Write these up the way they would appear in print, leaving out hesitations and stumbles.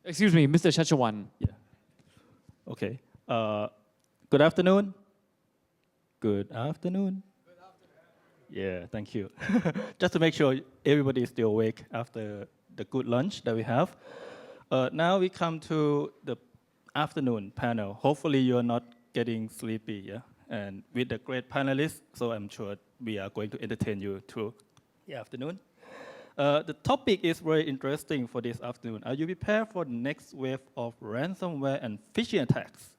Excuse me, Mr. Chachawan. Yeah. Okay. Good afternoon. Good afternoon. Yeah, thank you. Just to make sure everybody is still awake after the good lunch that we have. Now we come to the afternoon panel. Hopefully you are not getting sleepy, yeah? And with the great panelists, so I'm sure we are going to entertain you through the afternoon. The topic is very interesting for this afternoon. Are you prepared for the next wave of ransomware and phishing attacks?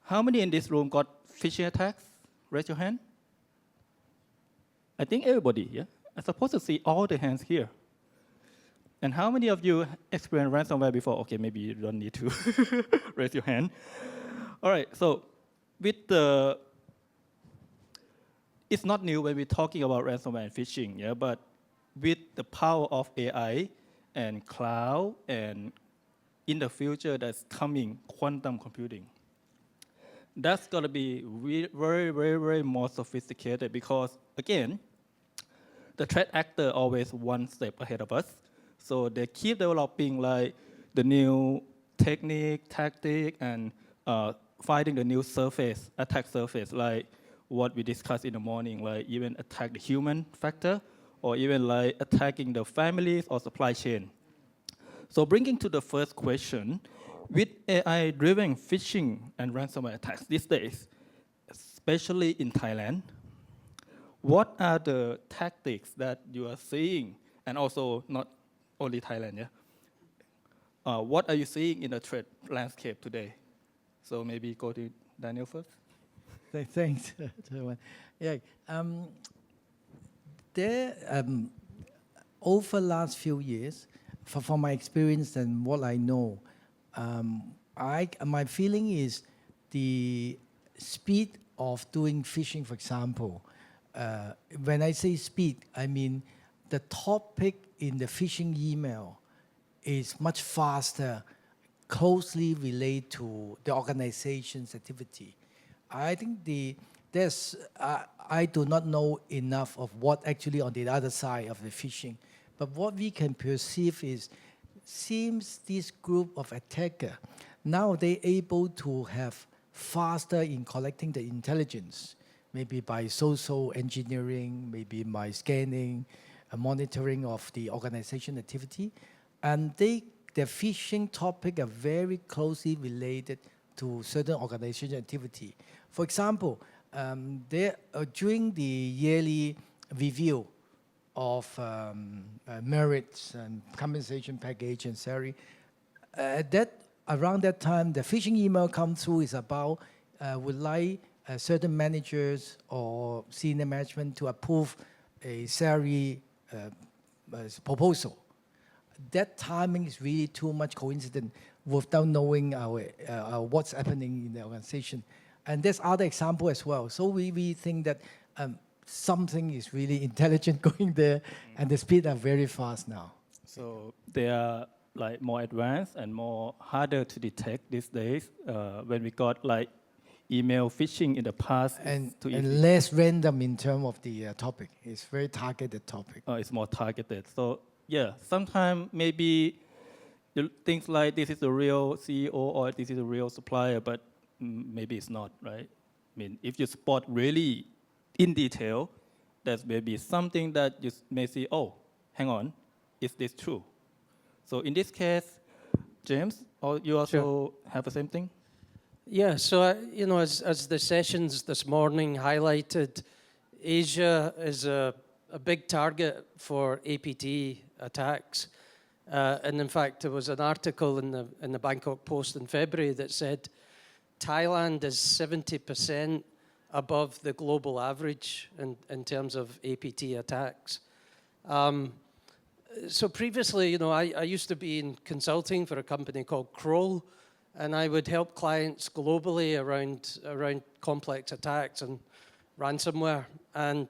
How many in this room got phishing attacks? Raise your hand. I think everybody, yeah? I'm supposed to see all the hands here. And how many of you experienced ransomware before? Okay, maybe you don't need to raise your hand. All right, so with the, it's not new when we're talking about ransomware and phishing, yeah, but with the power of AI and cloud, and in the future that's coming, quantum computing, that's going to be very, very, very more sophisticated because, again, the threat actor always one step ahead of us. So they keep developing like the new technique, tactic, and finding the new surface, attack surface, like what we discussed in the morning, like even attack the human factor, or even like attacking the families or supply chain. So bringing to the first question, with AI-driven phishing and ransomware attacks these days, especially in Thailand, what are the tactics that you are seeing, and also not only Thailand, yeah? What are you seeing in the threat landscape today? So maybe go to Daniel first. Thanks. Yeah. Over the last few years, from my experience and what I know, my feeling is the speed of doing phishing, for example. When I say speed, I mean the topic in the phishing email is much faster, closely related to the organization's activity. I think I do not know enough of what actually on the other side of the phishing, but what we can perceive is, seems this group of attacker, now they're able to have faster in collecting the intelligence, maybe by social engineering, maybe by scanning, monitoring of the organization activity. And the phishing topic are very closely related to certain organization activity. For example, during the yearly review of merits and compensation package and salary, around that time, the phishing email come through is about would like certain managers or senior management to approve a salary proposal. That timing is really too much coincident without knowing what's happening in the organization. And there's other example as well. So we think that something is really intelligent going there, and the speed are very fast now. So they are like more advanced and more harder to detect these days. When we got like email phishing in the past, and less random in terms of the topic. It's very targeted topic. It's more targeted. So yeah, sometimes maybe things like this is a real CEO or this is a real supplier, but maybe it's not, right? I mean, if you spot really in detail, there's maybe something that you may see, oh, hang on, is this true? So in this case, James, you also have the same thing? Yeah, so as the sessions this morning highlighted, Asia is a big target for APT attacks. And in fact, there was an article in the Bangkok Post in February that said Thailand is 70% above the global average in terms of APT attacks. So previously, I used to be in consulting for a company called Kroll, and I would help clients globally around complex attacks and ransomware. And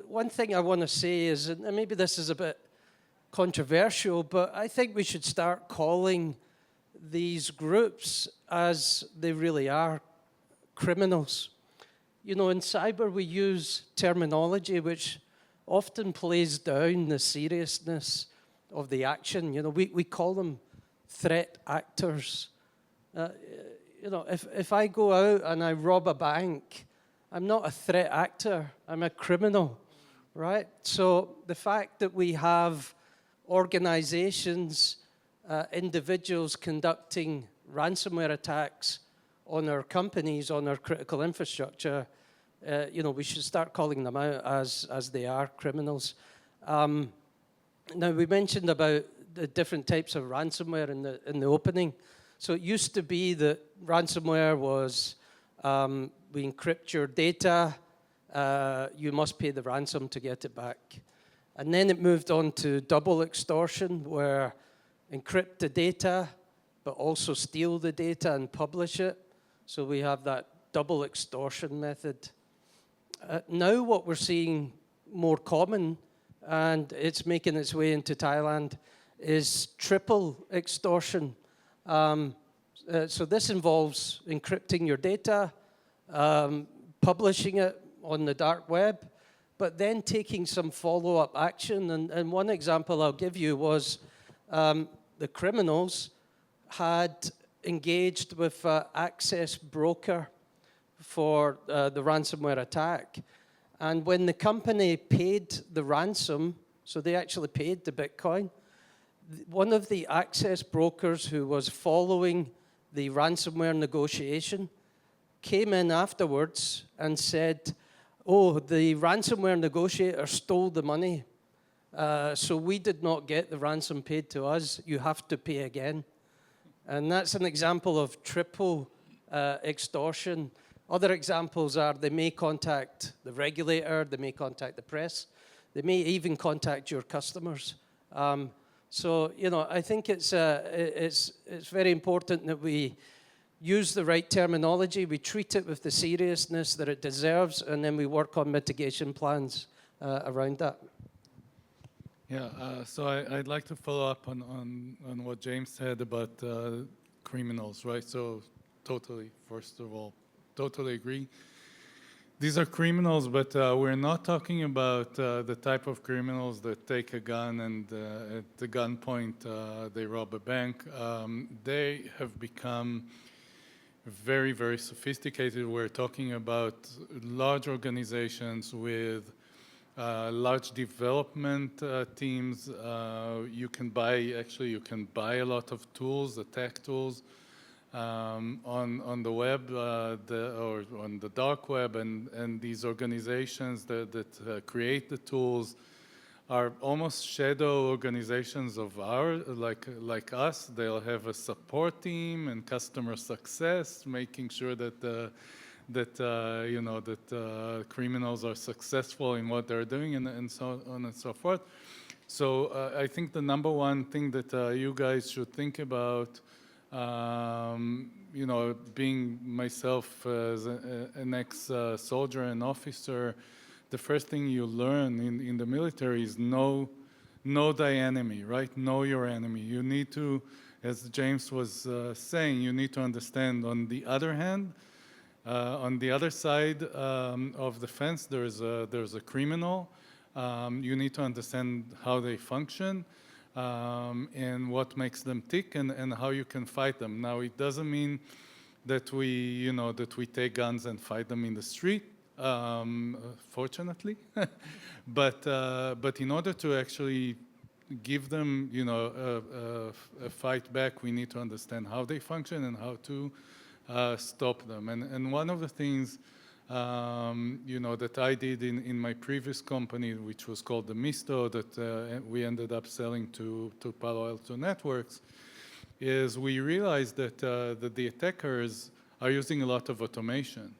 one thing I want to say is, and maybe this is a bit controversial, but I think we should start calling these groups as they really are, criminals. In cyber we use terminology which often plays down the seriousness of the action. You know, we call them threat actors. You know, if I go out and I rob a bank, I'm not a threat actor, I'm a criminal, right? So the fact that we have organizations, individuals conducting ransomware attacks on our companies, on our critical infrastructure, you know, we should start calling them out as they are criminals. Now, we mentioned about the different types of ransomware in the opening. So it used to be that ransomware was, we encrypt your data, you must pay the ransom to get it back. And then it moved on to double extortion, where encrypt the data, but also steal the data and publish it. So we have that double extortion method. Now what we're seeing more common, and it's making its way into Thailand, is triple extortion. So this involves encrypting your data, publishing it on the dark web, but then taking some follow-up action. And one example I'll give you was the criminals had engaged with an access broker for the ransomware attack. And when the company paid the ransom, so they actually paid the Bitcoin, one of the access brokers who was following the ransomware negotiation came in afterwards and said, oh, the ransomware negotiator stole the money, so we did not get the ransom paid to us. You have to pay again. And that's an example of triple extortion. Other examples are they may contact the regulator, they may contact the press, they may even contact your customers. So, you know, I think it's very important that we use the right terminology, we treat it with the seriousness that it deserves, and then we work on mitigation plans around that. Yeah, so I'd like to follow up on what James said about criminals, right? So totally, first of all, totally agree. These are criminals, but we're not talking about the type of criminals that take a gun and at the gunpoint they rob a bank. They have become very, very sophisticated. We're talking about large organizations with large development teams. You can buy a lot of tools, attack tools, on the web or on the dark web, and these organizations that create the tools are almost shadow organizations of like us. They'll have a support team and customer success, making sure that criminals are successful in what they're doing, and so on and so forth. So I think the number one thing that you guys should think about, being myself as an ex-soldier and officer, the first thing you learn in the military is know thy enemy, right? Know your enemy. You need to, as James was saying, you need to understand on the other hand, on the other side of the fence, there's a criminal. You need to understand how they function and what makes them tick and how you can fight them. Now, it doesn't mean that we take guns and fight them in the street, fortunately. but in order to actually give them, a fight back, we need to understand how they function and how to stop them. And one of the things, that I did in my previous company, which was called the Misto, that we ended up selling to Palo Alto Networks, is we realized that the attackers are using a lot of automation.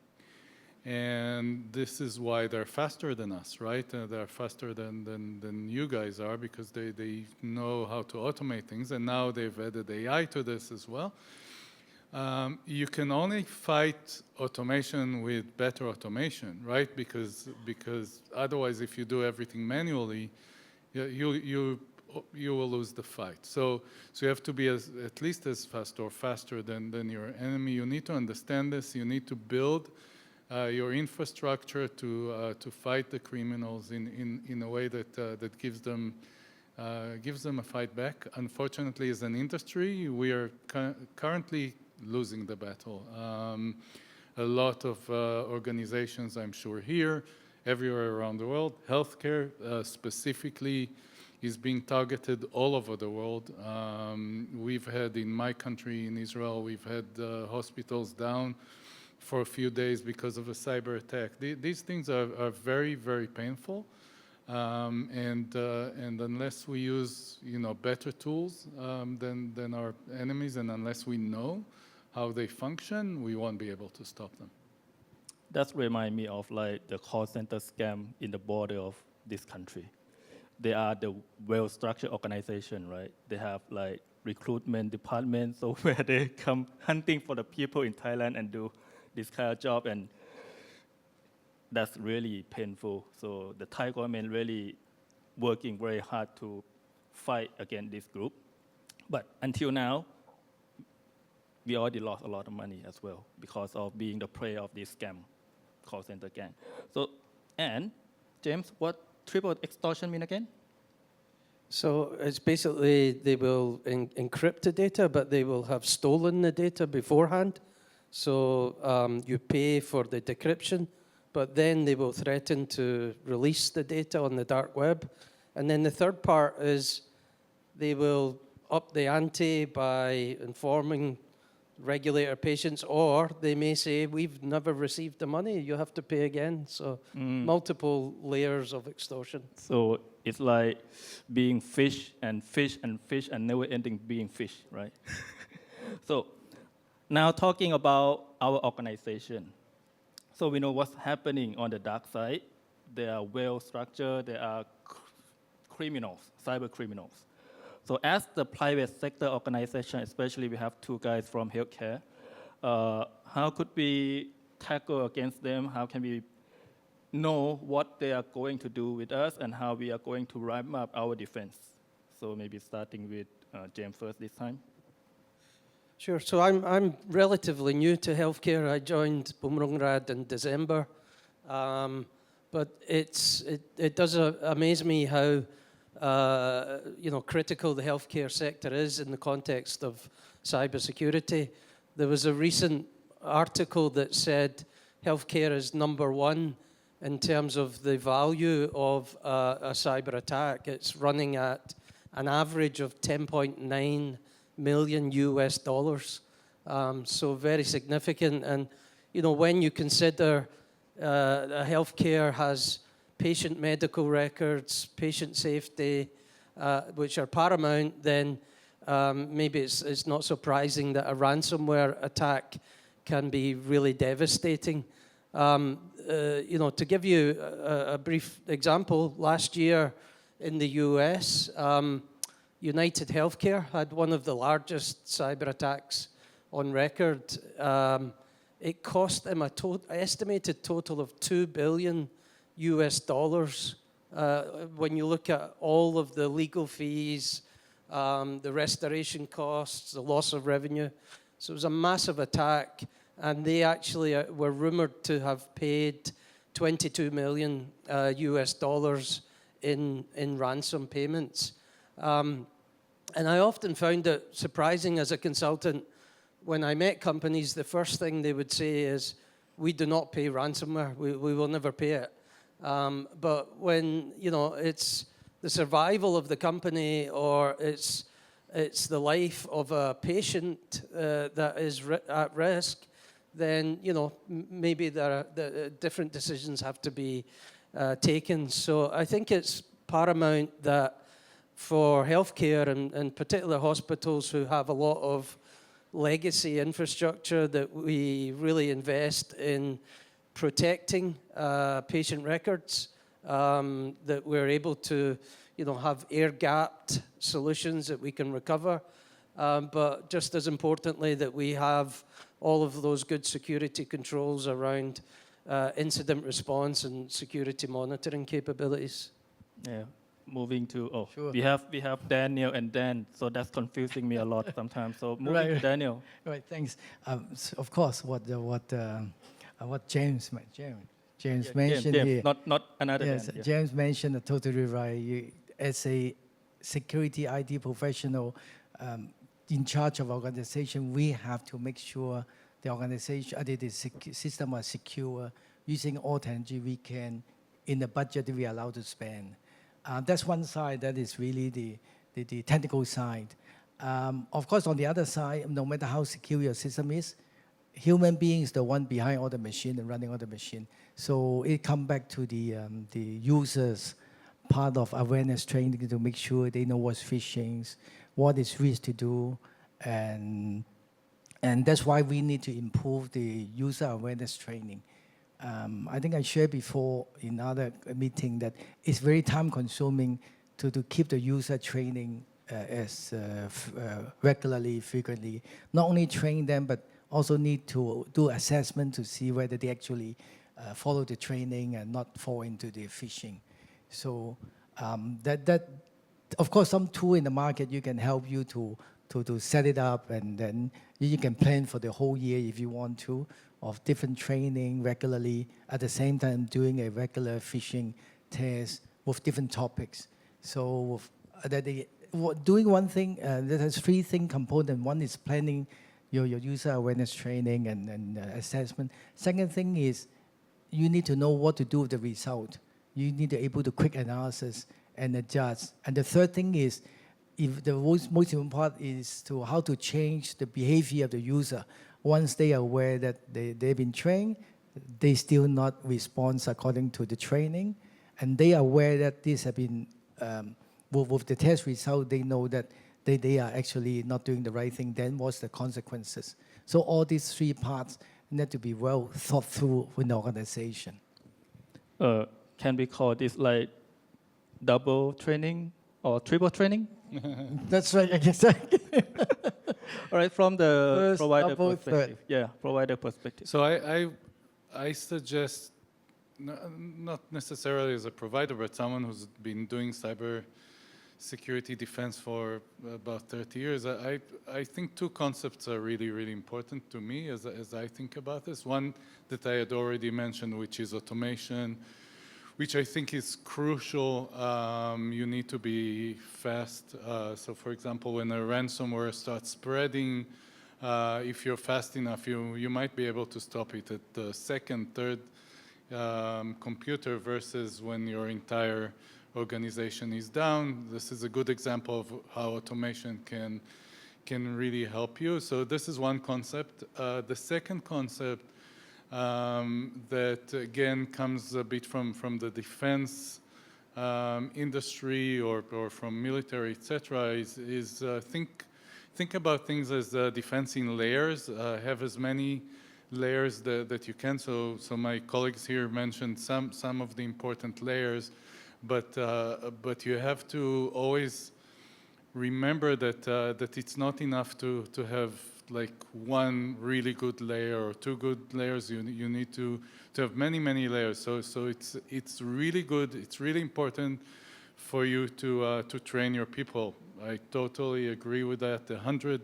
And this is why they're faster than us, right? They're faster than you guys are, because they know how to automate things, and now they've added AI to this as well. You can only fight automation with better automation, right? Because otherwise, if you do everything manually, you will lose the fight. So you have to be at least as fast or faster than your enemy. You need to understand this. You need to build your infrastructure to fight the criminals in a way that gives them gives them a fight back. Unfortunately, as an industry, we are currently losing the battle. A lot of organizations, I'm sure here, everywhere around the world, healthcare specifically is being targeted all over the world. We've had, in my country, in Israel, we've had hospitals down for a few days because of a cyber attack. These things are very, very painful. And unless we use, better tools than our enemies, and unless we know how they function, we won't be able to stop them. That reminds me of like the call center scam in the border of this country. They are the well-structured organization, right? They have like recruitment departments, so where they come hunting for the people in Thailand and do this kind of job, and that's really painful. So the Thai government really working very hard to fight against this group. But until now, we already lost a lot of money as well because of being the prey of this scam call center gang. So, and James, what triple extortion mean again? So it's basically they will encrypt the data, but they will have stolen the data beforehand. So you pay for the decryption, but then they will threaten to release the data on the dark web. And then the third part is they will up the ante by informing regulator patients, or they may say, we've never received the money, you have to pay again. So multiple layers of extortion. So it's like being fish and fish and fish and never ending being fish, right? So now talking about our organization. So we know what's happening on the dark side. They are well structured, they are criminals, cyber criminals. So as the private sector organization, especially we have two guys from healthcare, how could we tackle against them? How can we know what they are going to do with us and how we are going to ramp up our defense? So maybe starting with James first this time. Sure. So I'm relatively new to healthcare. I joined Bumrungrad in December. But it does amaze me how critical the healthcare sector is in the context of cybersecurity. There was a recent article that said healthcare is number one in terms of the value of a cyber attack. It's running at an average of $10.9 million US. So very significant. And when you consider healthcare has patient medical records, patient safety, which are paramount, then maybe it's not surprising that a ransomware attack can be really devastating. To give you a brief example, last year in the US, United Healthcare had one of the largest cyber attacks on record. It cost them an estimated total of $2 billion US. When you look at all of the legal fees, the restoration costs, the loss of revenue. So it was a massive attack, and they actually were rumored to have paid $22 million US in ransom payments. And I often found it surprising as a consultant. When I met companies, the first thing they would say is, we do not pay ransomware, we will never pay it. But when, it's the survival of the company or it's the life of a patient that is at risk, then, maybe the different decisions have to be taken. So I think it's paramount that for healthcare and particular hospitals who have a lot of legacy infrastructure, that we really invest in protecting patient records, that we're able to, have air-gapped solutions that we can recover, but just as importantly, that we have all of those good security controls around incident response and security monitoring capabilities. Yeah. Moving to Sure. we have Daniel and Dan, so that's confusing me a lot sometimes. So moving to Daniel. Right, thanks. So of course, what James mentioned James, here. not another Yes, Dan. Yeah. James mentioned totally right. As a security IT professional in charge of organization, we have to make sure the organization, system are secure, using all technology we can in the budget that we are allowed to spend. That's one side, that is really the technical side. Of course, on the other side, no matter how secure your system is, human being is the one behind all the machine and running all the machine. So it comes back to the users part of awareness training to make sure they know what's phishing, what is risk to do, and that's why we need to improve the user awareness training. I think I shared before in other meeting that it's very time consuming to keep the user training regularly, frequently. Not only train them, but also need to do assessment to see whether they actually follow the training and not fall into the phishing. So that of course, some tool in the market you can help you to set it up, and then you can plan for the whole year if you want to, of different training regularly, at the same time doing a regular phishing test with different topics. So doing one thing, there's three thing component. One is planning your user awareness training and assessment. Second thing is you need to know what to do with the result. You need to be able to quick analysis and adjust. And the third thing is, if the most important part is to how to change the behavior of the user. Once they are aware that they've been trained, they still not respond according to the training, and they are aware that this have been, with the test result, they know that they are actually not doing the right thing, then what's the consequences? So all these three parts need to be well thought through in the organization. Can we call this like double training or triple training? That's right, exactly. All right, from the First, provider double, perspective. Yeah, provider perspective. So I suggest, not necessarily as a provider, but someone who's been doing cyber security defense for about 30 years. I think two concepts are really, really important to me as I think about this. One that I had already mentioned, which is automation, which I think is crucial. You need to be fast. So for example, when a ransomware starts spreading, if you're fast enough, you might be able to stop it at the second, third computer, versus when your entire organization is down. This is a good example of how automation can really help you. So this is one concept. The second concept that again comes a bit from the defense industry or from military, etc., is think about things as defense in layers. Have as many layers that you can. So my colleagues here mentioned some of the important layers, but you have to always remember that it's not enough to have like one really good layer or two good layers. You need to have many layers. So it's really good. It's really important for you to train your people. I totally agree with that 100%.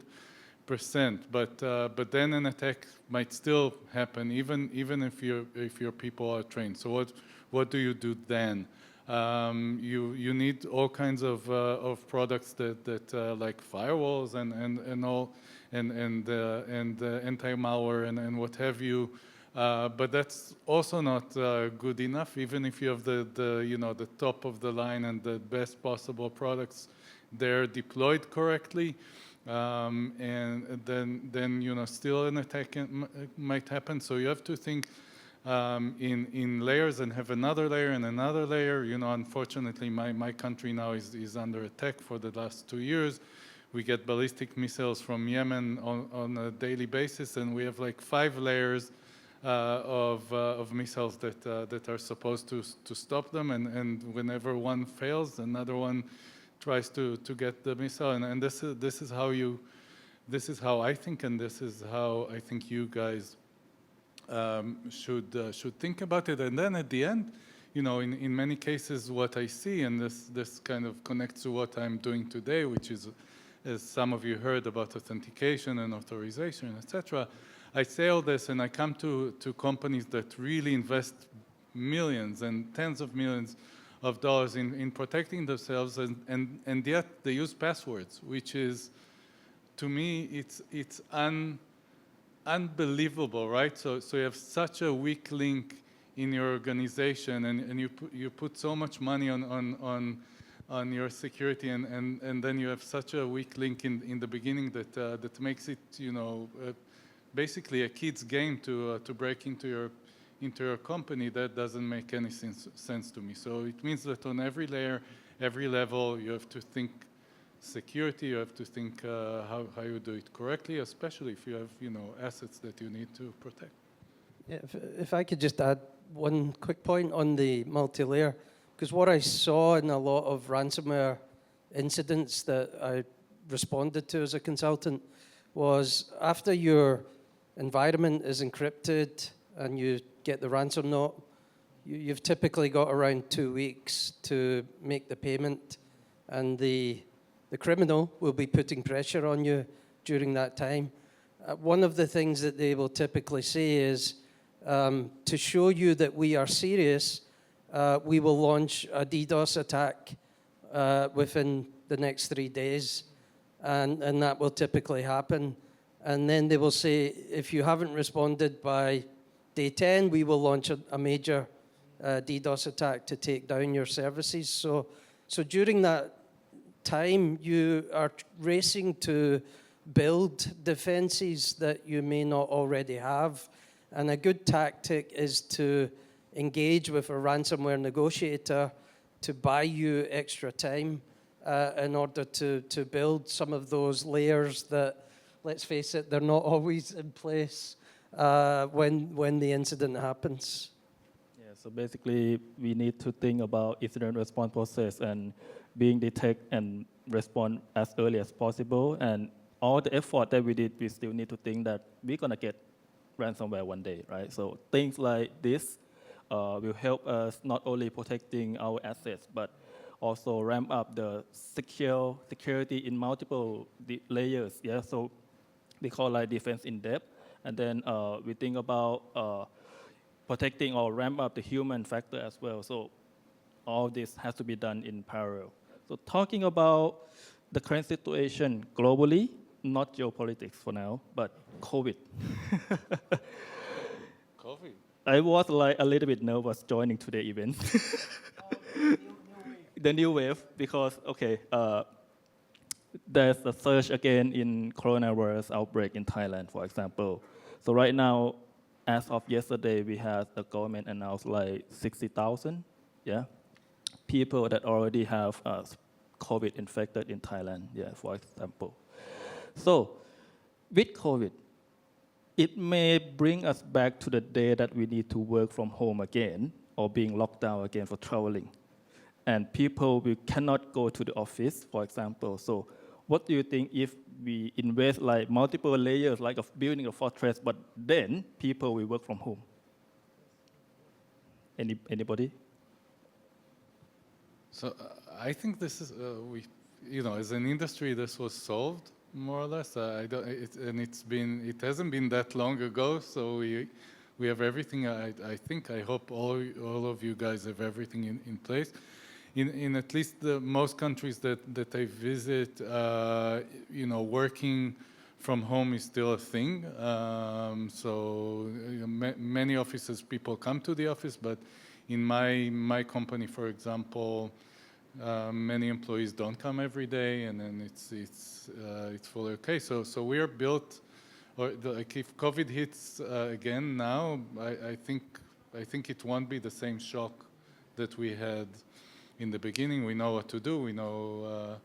But then an attack might still happen even if your people are trained. So what do you do then? You need all kinds of products that like firewalls and all and anti-malware and what have you. But that's also not good enough. Even if you have the top of the line and the best possible products, they're deployed correctly, and then still an attack might happen. So you have to think in layers and have another layer and another layer. Unfortunately, my country now is under attack for the last 2 years. We get ballistic missiles from Yemen on a daily basis, and we have like 5 layers of missiles that are supposed to stop them. And whenever one fails, another one tries to get the missile. And this is how I think, and this is how I think you guys should think about it. And then at the end, in many cases, what I see, and this kind of connects to what I'm doing today, which is, as some of you heard about authentication and authorization, etc. I say all this, and I come to companies that really invest millions and tens of millions of dollars in protecting themselves, and yet they use passwords, which is, to me, it's unbelievable, right? So you have such a weak link in your organization, and you put so much money on your security, and then you have such a weak link in the beginning that makes it, you know, basically a kid's game to break into your company. That doesn't make any sense to me. So it means that on every layer, every level, you have to think security. You have to think how you do it correctly, especially if you have, you know, assets that you need to protect. Yeah, if I could just add one quick point on the multi-layer, because what I saw in a lot of ransomware incidents that I responded to as a consultant was after your environment is encrypted and you get the ransom note, you've typically got around 2 weeks to make the payment, and the criminal will be putting pressure on you during that time. One of the things that they will typically say is, to show you that we are serious, we will launch a DDoS attack within the next 3 days, and that will typically happen. And then they will say, if you haven't responded by day 10, we will launch a major DDoS attack to take down your services. So during that time, you are racing to build defenses that you may not already have. And a good tactic is to engage with a ransomware negotiator to buy you extra time in order to build some of those layers that, let's face it, they're not always in place when the incident happens. Yeah, so basically, we need to think about incident response process and being detect and respond as early as possible. And all the effort that we did, we still need to think that we're going to get ransomware one day, right? So things like this will help us not only protecting our assets, but also ramp up the security in multiple layers. Yeah, so we call like defense in depth, and then we think about protecting or ramp up the human factor as well. So all this has to be done in parallel. So talking about the current situation globally, not geopolitics for now, but COVID. COVID. I was like a little bit nervous joining today's event. The new wave, because, okay, there's a surge again in coronavirus outbreak in Thailand, for example. So right now, as of yesterday, we had the government announced like 60,000, yeah, people that already have COVID infected in Thailand, yeah, for example. So with COVID, it may bring us back to the day that we need to work from home again or being locked down again for traveling. And people cannot go to the office, for example. So what do you think if we invest like multiple layers, like of building a fortress, but then people will work from home? Anybody? So I think this is, as an industry, this was solved more or less. It hasn't been that long ago. So we have everything. I hope all of you guys have everything in place. In at least the most countries that I visit, working from home is still a thing. Many offices, people come to the office, but in my company, for example, many employees don't come every day, and then it's fully okay. So we are built, if COVID hits again now, I think it won't be the same shock that we had in the beginning. We know what to do. We know,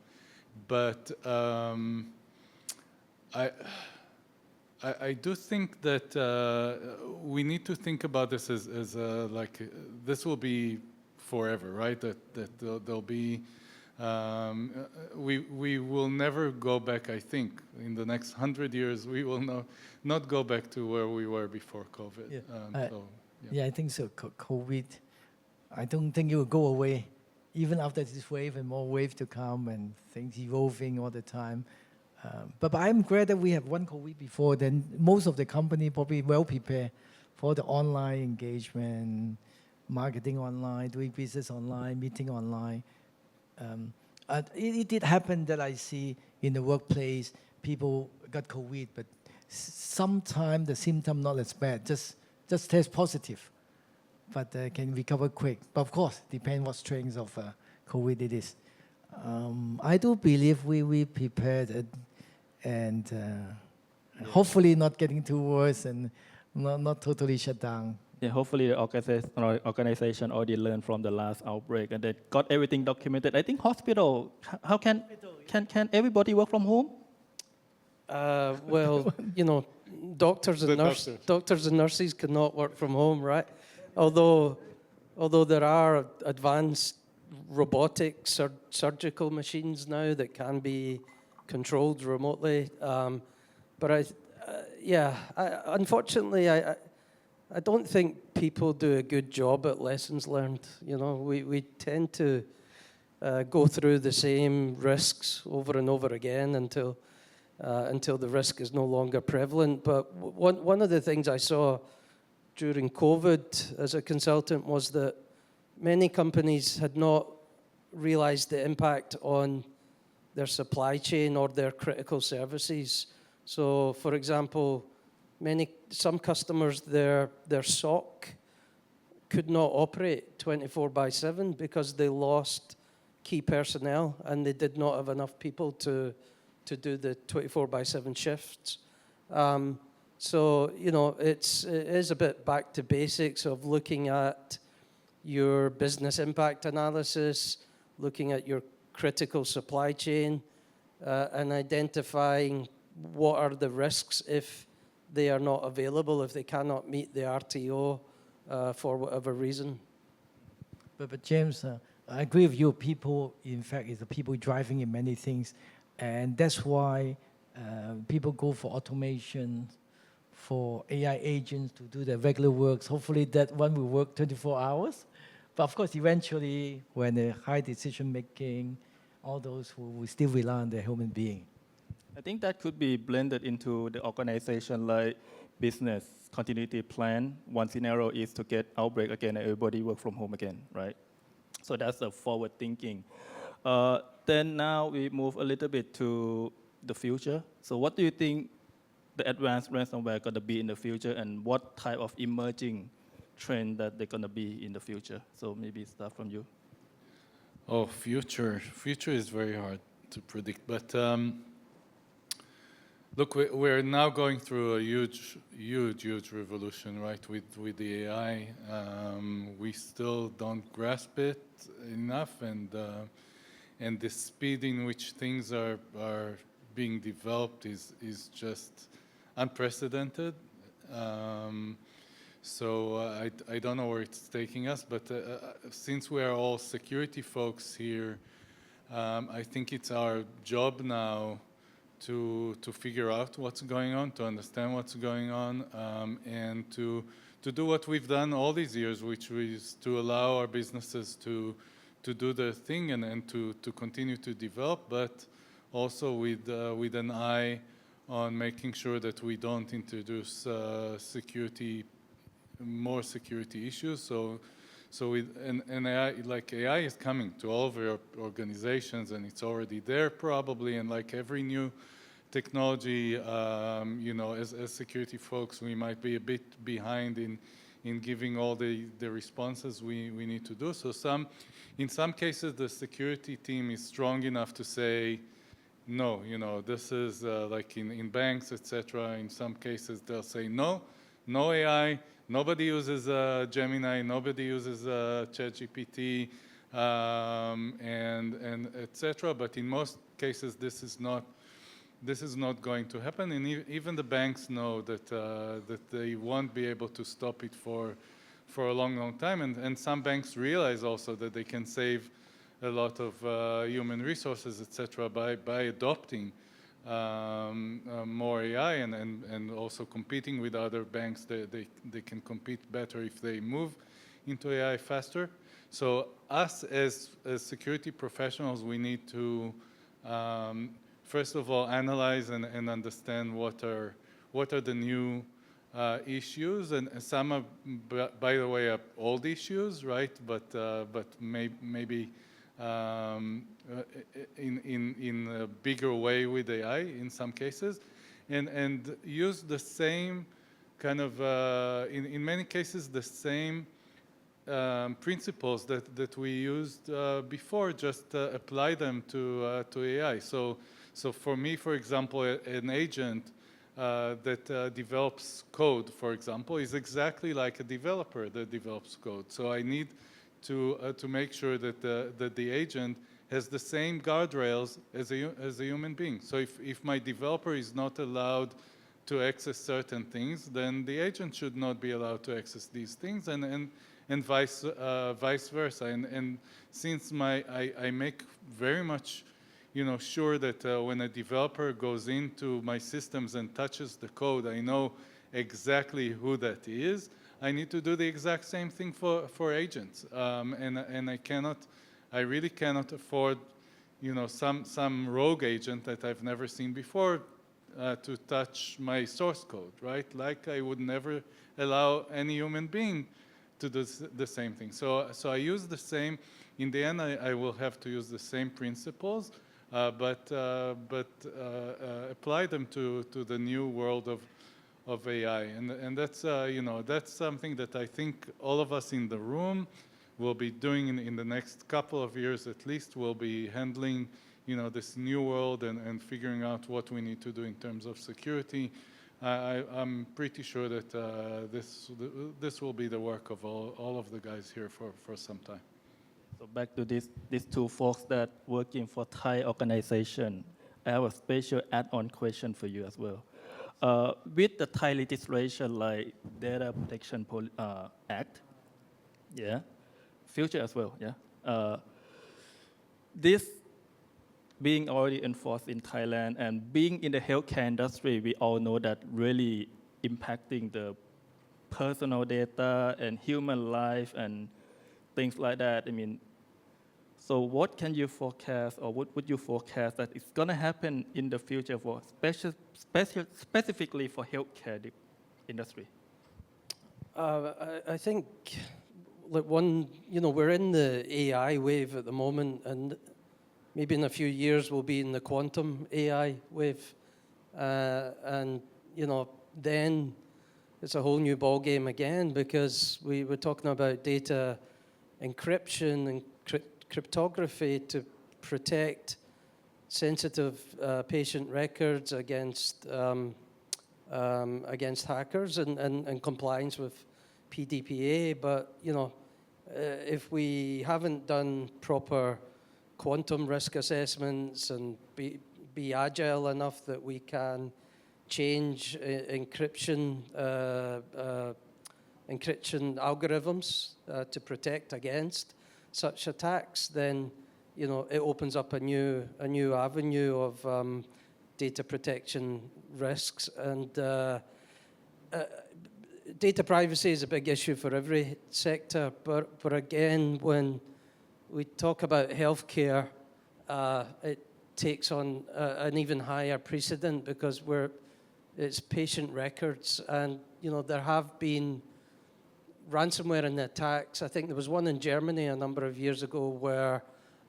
but I do think that we need to think about this as this will be forever, right? That there'll be we will never go back. I think in the next 100 years we will not go back to where we were before COVID. Yeah, I think so. COVID, I don't think it will go away. Even after this wave and more waves to come and things evolving all the time. But I'm glad that we have one COVID before, then most of the company probably well prepared for the online engagement, marketing online, doing business online, meeting online. It did happen that I see in the workplace, people got COVID, but sometimes the symptom not as bad, just test positive, but can recover quick. But of course, depends what strains of COVID it is. I do believe we prepared and hopefully not getting too worse and not totally shut down. Yeah, hopefully the organization already learned from the last outbreak and they got everything documented. I think hospital, how can everybody work from home? Well, you know, doctors and nurses cannot work from home, right? Although there are advanced robotic surgical machines now that can be controlled remotely. But unfortunately, I don't think people do a good job at lessons learned. You know, we tend to go through the same risks over and over again until the risk is no longer prevalent. But one of the things I saw during COVID as a consultant was that many companies had not realized the impact on their supply chain or their critical services. So, for example, some customers, their SOC could not operate 24/7 because they lost key personnel and they did not have enough people to do the 24/7 shifts. So, you know, it is a bit back to basics of looking at your business impact analysis, looking at your critical supply chain, and identifying what are the risks if they are not available, if they cannot meet the RTO for whatever reason. But James, I agree with you. People, in fact, is the people driving in many things. And that's why people go for automation, for AI agents to do their regular works. Hopefully that one will work 24 hours. But of course, eventually, when the high decision making, all those who will still rely on the human being. I think that could be blended into the organization like business continuity plan. One scenario is to get outbreak again and everybody work from home again, right? So that's the forward thinking. Then now we move a little bit to the future. So what do you think the advanced ransomware going to be in the future and what type of emerging trend that they're going to be in the future? So maybe start from you. Oh, future is very hard to predict, but look, we're now going through a huge revolution, right? With the AI, we still don't grasp it enough, and the speed in which things are being developed is just unprecedented. So I don't know where it's taking us, but since we are all security folks here, I think it's our job now to figure out what's going on, to understand what's going on, and to do what we've done all these years, which is to allow our businesses to do their thing and to continue to develop, but also with an eye on making sure that we don't introduce more security issues. So and AI, like AI is coming to all of your organizations, and it's already there probably. And like every new technology, you know, as security folks, we might be a bit behind in giving all the responses we need to do. So in some cases, the security team is strong enough to say, no, you know, this is like in banks, etc. In some cases, they'll say no AI. Nobody uses Gemini. Nobody uses ChatGPT, and etc. But in most cases, this is not going to happen. And even the banks know that they won't be able to stop it for a long time. And some banks realize also that they can save a lot of human resources, etc. by adopting more AI and also competing with other banks. They can compete better if they move into AI faster. So us as security professionals, we need to first of all analyze and understand what are the new issues, and some are, by the way, are old issues, right? But maybe in a bigger way with AI in some cases, and use the same kind of in many cases the same principles that we used before, just apply them to AI. So for me, for example, an agent that develops code, for example, is exactly like a developer that develops code. So I need to make sure that the agent has the same guardrails as a human being. So if my developer is not allowed to access certain things, then the agent should not be allowed to access these things, and vice versa. And since I make very much sure that when a developer goes into my systems and touches the code, I know exactly who that is. I need to do the exact same thing for agents, and I really cannot afford, some rogue agent that I've never seen before to touch my source code, right? Like I would never allow any human being to do the same thing. So I use the same. In the end, I will have to use the same principles. But apply them to the new world of AI, and that's that's something that I think all of us in the room will be doing in the next couple of years at least. We'll be handling this new world and figuring out what we need to do in terms of security. I'm pretty sure that this will be the work of all of the guys here for some time. So back to these two folks that working for Thai organization, I have a special add-on question for you as well. With the Thai legislation like Data Protection Act, yeah, future as well, yeah. This being already enforced in Thailand and being in the healthcare industry, we all know that really impacting the personal data and human life and things like that. I mean, so what can you forecast, or what would you forecast that is going to happen in the future for specifically for healthcare industry? I think, like we're in the AI wave at the moment, and maybe in a few years we'll be in the quantum AI wave, and then it's a whole new ball game again, because we were talking about data encryption and cryptography to protect sensitive patient records against hackers and compliance with PDPA. But if we haven't done proper quantum risk assessments and be agile enough that we can change encryption algorithms to protect against such attacks, then it opens up a new avenue of data protection risks. And data privacy is a big issue for every sector, but again, when we talk about healthcare, it takes on an even higher precedent, because it's patient records, and there have been ransomware and attacks. I think there was one in Germany a number of years ago where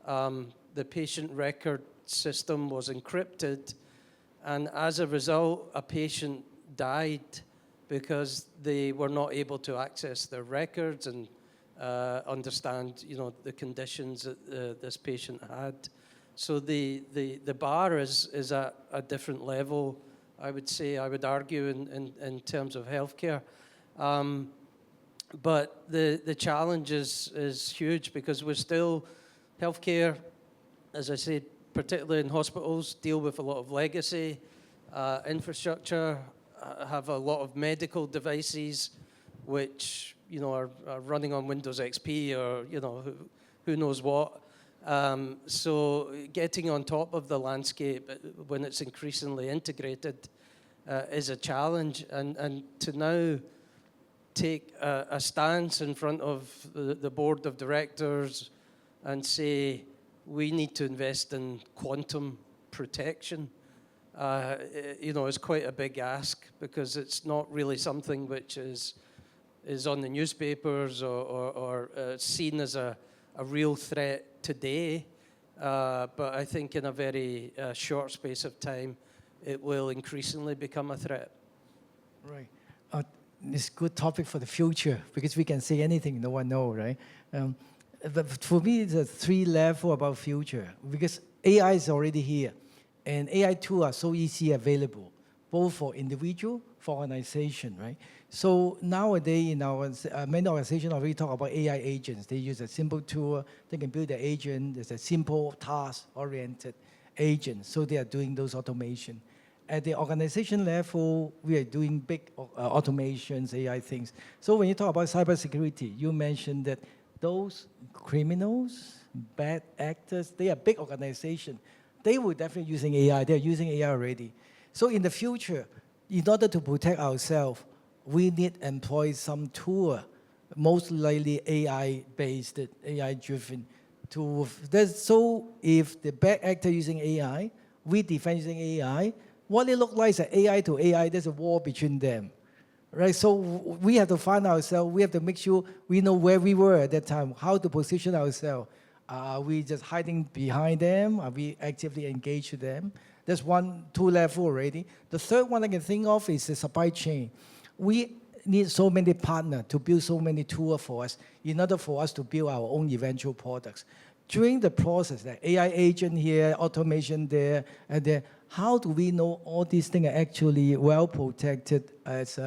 the patient record system was encrypted, and as a result, a patient died because they were not able to access their records and understand, the conditions that this patient had. So the bar is at a different level, I would argue, in terms of healthcare. But the challenge is huge, because we're still, healthcare, as I said, particularly in hospitals, deal with a lot of legacy infrastructure, have a lot of medical devices which are running on Windows XP or who knows what. So getting on top of the landscape when it's increasingly integrated is a challenge, and to now take a stance in front of the board of directors and say we need to invest in quantum protection is quite a big ask, because it's not really something which is on the newspapers or seen as a real threat today. But I think in a very short space of time, it will increasingly become a threat. Right. It's a good topic for the future, because we can say anything, no one knows, right? But for me, it's a 3 level about future, because AI is already here, and AI tools are so easy available, both for individual, for organization, right? So nowadays, in our many organizations already talk about AI agents. They use a simple tool, they can build an agent. It's a simple task-oriented agent, so they are doing those automation. At the organization level, we are doing big automations, AI things. So when you talk about cybersecurity, you mentioned that those criminals, bad actors, they are big organizations. They will definitely using AI. They're using AI already. So in the future, in order to protect ourselves, we need to employ some tool, most likely AI-based, AI-driven. So if the bad actor using AI, we defend using AI, what it looks like is AI to AI, there's a war between them. Right, so we have to find ourselves, we have to make sure we know where we were at that time, how to position ourselves. Are we just hiding behind them? Are we actively engaged with them? That's 2 level already. The third one I can think of is the supply chain. We need so many partners to build so many tools for us in order for us to build our own eventual products. During the process, like AI agent here, automation there, and there, how do we know all these things are actually well protected as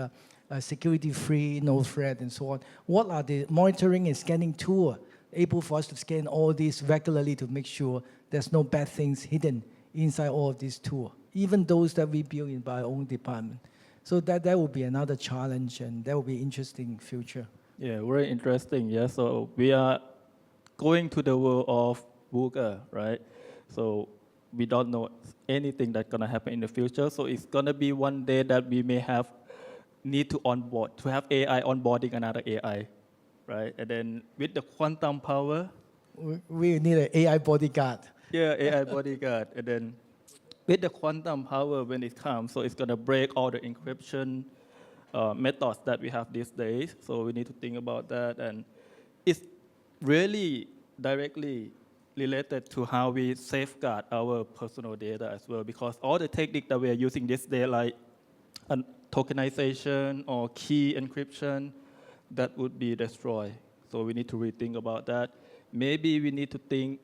security-free, no threat, and so on? What are the monitoring and scanning tools able for us to scan all these regularly to make sure there's no bad things hidden inside all of these tools, even those that we build in by our own department? So that will be another challenge, and that will be interesting future. Yeah, very interesting. Yeah, so we are going to the world of VUCA, right? So we don't know anything that's gonna happen in the future. So it's gonna be one day that we may need to onboard, to have AI onboarding another AI, right? And then with the quantum power, we need an AI bodyguard. yeah, AI bodyguard. And then with the quantum power when it comes, so it's gonna break all the encryption methods that we have these days. So we need to think about that. And it's really directly related to how we safeguard our personal data as well, because all the techniques that we are using this day, like tokenization or key encryption, that would be destroyed. So we need to rethink about that. Maybe we need to think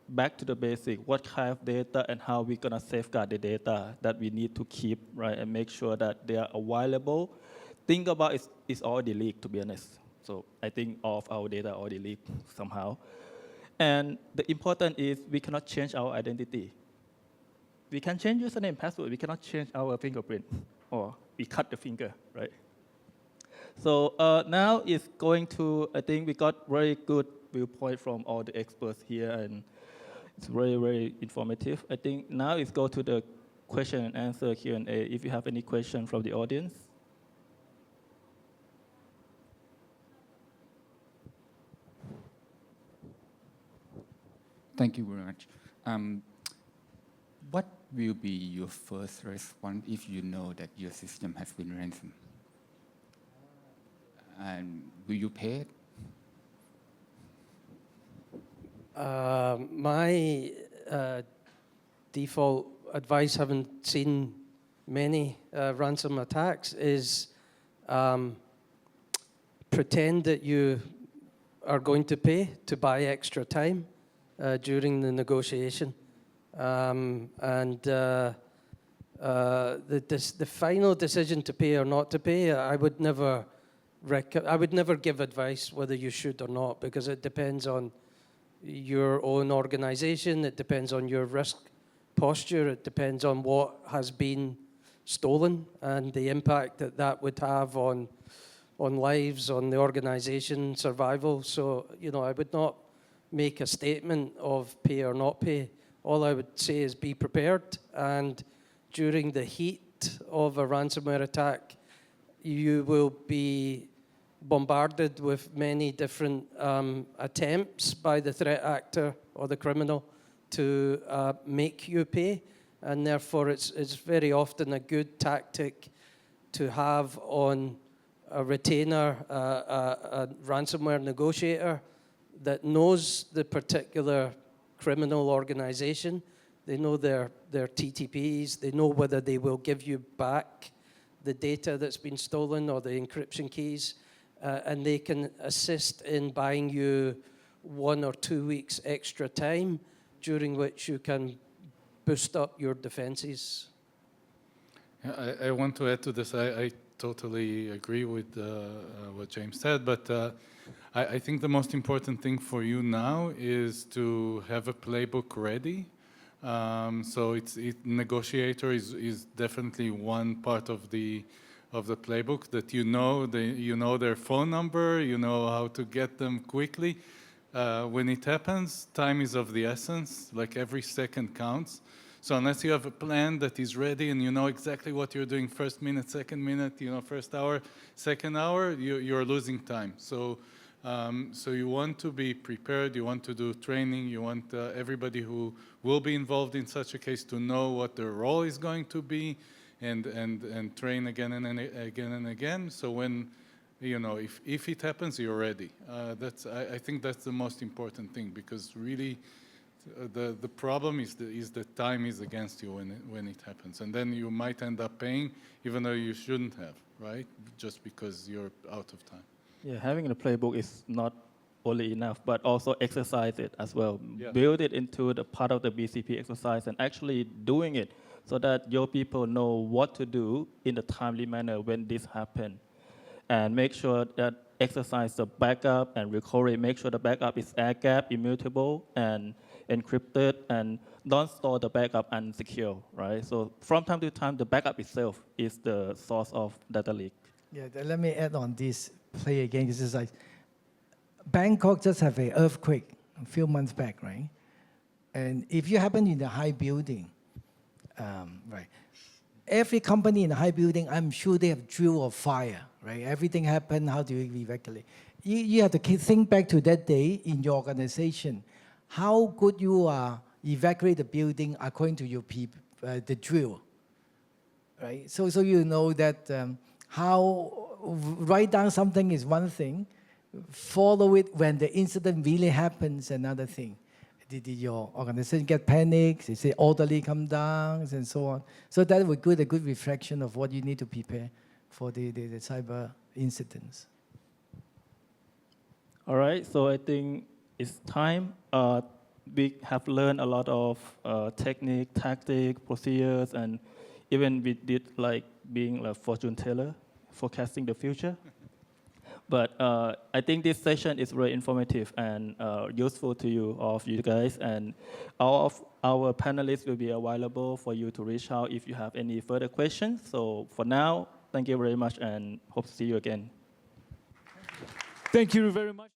back to the basic, what kind of data and how we're gonna safeguard the data that we need to keep, right, and make sure that they are available. Think about it's already leaked, to be honest. So I think all of our data already leaked somehow. And the important is we cannot change our identity. We can change username and password. We cannot change our fingerprint, or we cut the finger, right? So now it's going to, I think we got very good viewpoint from all the experts here, and it's very, very informative. I think now it's go to the question and answer Q&A. If you have any question from the audience. Thank you very much. What will be your first response if you know that your system has been ransomed? And will you pay it? My default advice, having seen many ransom attacks, is pretend that you are going to pay to buy extra time during the negotiation. The final decision to pay or not to pay, I would never give advice whether you should or not, because it depends on your own organization, it depends on your risk posture, it depends on what has been stolen and the impact that that would have on lives, on the organization survival. So, I would not make a statement of pay or not pay. All I would say is be prepared, and during the heat of a ransomware attack, you will be bombarded with many different attempts by the threat actor or the criminal to make you pay. and therefore it's very often a good tactic to have on a retainer, a ransomware negotiator that knows the particular criminal organization. They know their TTPs, they know whether they will give you back the data that's been stolen or the encryption keys, and they can assist in buying you 1 or 2 weeks extra time during which you can boost up your defenses. Yeah, I want to add to this. I totally agree with what James said, but I think the most important thing for you now is to have a playbook ready. So negotiator is definitely one part of the playbook that you know their phone number, you know how to get them quickly. When it happens, time is of the essence. Like every second counts. So unless you have a plan that is ready and you know exactly what you're doing first minute, second minute, first hour, second hour, you're losing time. So you want to be prepared, you want to do training, you want everybody who will be involved in such a case to know what their role is going to be and train again and again and again. So when, if it happens, you're ready. I think that's the most important thing, because really the problem is that time is against you when it happens. And then you might end up paying even though you shouldn't have, right? Just because you're out of time. Yeah, having a playbook is not only enough, but also exercise it as well. Yeah. Build it into the part of the BCP exercise and actually doing it so that your people know what to do in a timely manner when this happens. And make sure that exercise the backup and recovery, make sure the backup is air gap, immutable, and encrypted, and don't store the backup unsecure, right? So from time to time, the backup itself is the source of data leak. Yeah, let me add on this play again. This is like Bangkok just have an earthquake a few months back, right? And if you happen in the high building, right? Every company in the high building, I'm sure they have drill or fire, right? Everything happened, how do you evacuate? You have to think back to that day in your organization. How good you are evacuate the building according to your people, the drill, right? So you know that how write down something is one thing, follow it when the incident really happens, another thing. Did your organization get panicked? They say orderly come down and so on. So that would give a good reflection of what you need to prepare for the cyber incidents. All right, so I think it's time. We have learned a lot of technique, tactic, procedures, and even we did like being a fortune teller, forecasting the future. But I think this session is very informative and useful to you, all of you guys. And all of our panelists will be available for you to reach out if you have any further questions. So for now, thank you very much and hope to see you again. Thank you very much.